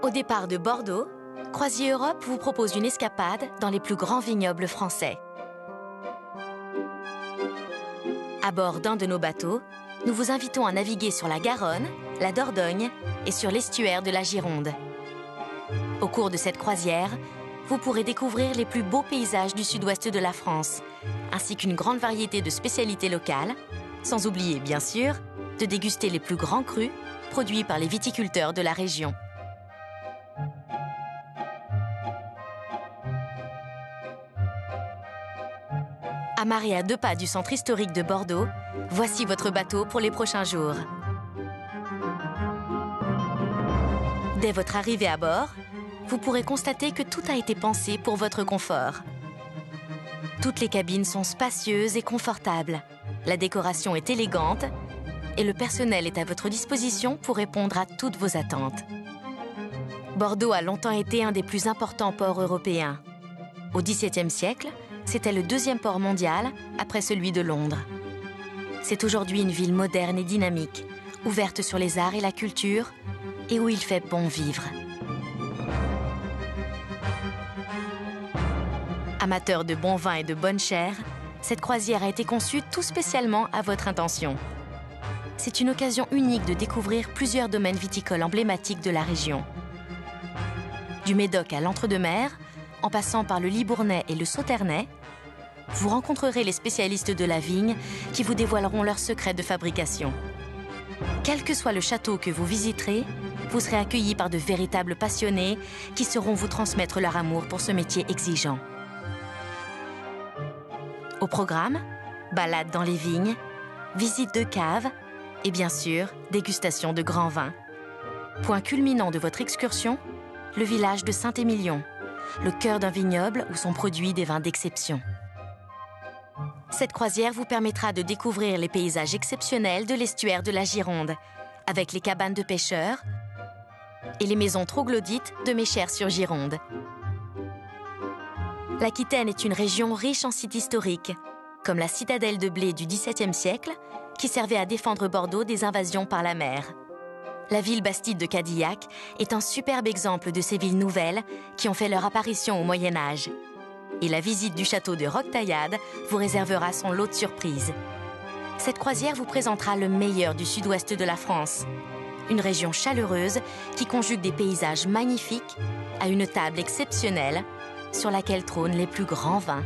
Au départ de Bordeaux, Croisiers Europe vous propose une escapade dans les plus grands vignobles français. À bord d'un de nos bateaux, nous vous invitons à naviguer sur la Garonne, la Dordogne et sur l'estuaire de la Gironde. Au cours de cette croisière, vous pourrez découvrir les plus beaux paysages du sud-ouest de la France, ainsi qu'une grande variété de spécialités locales, sans oublier, bien sûr, de déguster les plus grands crus produits par les viticulteurs de la région. Amarré à 2 pas du centre historique de Bordeaux, voici votre bateau pour les prochains jours. Dès votre arrivée à bord, vous pourrez constater que tout a été pensé pour votre confort. Toutes les cabines sont spacieuses et confortables. La décoration est élégante et le personnel est à votre disposition pour répondre à toutes vos attentes. Bordeaux a longtemps été un des plus importants ports européens. Au XVIIe siècle, c'était le 2e port mondial après celui de Londres. C'est aujourd'hui une ville moderne et dynamique, ouverte sur les arts et la culture, et où il fait bon vivre. Amateur de bon vin et de bonne chère, cette croisière a été conçue tout spécialement à votre intention. C'est une occasion unique de découvrir plusieurs domaines viticoles emblématiques de la région. Du Médoc à l'Entre-deux-Mers, en passant par le Libournais et le Sauternais, vous rencontrerez les spécialistes de la vigne qui vous dévoileront leurs secrets de fabrication. Quel que soit le château que vous visiterez, vous serez accueillis par de véritables passionnés qui sauront vous transmettre leur amour pour ce métier exigeant. Au programme, balade dans les vignes, visite de caves et bien sûr, dégustation de grands vins. Point culminant de votre excursion, le village de Saint-Émilion, le cœur d'un vignoble où sont produits des vins d'exception. Cette croisière vous permettra de découvrir les paysages exceptionnels de l'estuaire de la Gironde, avec les cabanes de pêcheurs et les maisons troglodytes de Méchères-sur-Gironde. L'Aquitaine est une région riche en sites historiques, comme la citadelle de Blé du XVIIe siècle, qui servait à défendre Bordeaux des invasions par la mer. La ville bastide de Cadillac est un superbe exemple de ces villes nouvelles qui ont fait leur apparition au Moyen-Âge. Et la visite du château de Roquetaillade vous réservera son lot de surprises. Cette croisière vous présentera le meilleur du sud-ouest de la France. Une région chaleureuse qui conjugue des paysages magnifiques à une table exceptionnelle sur laquelle trônent les plus grands vins.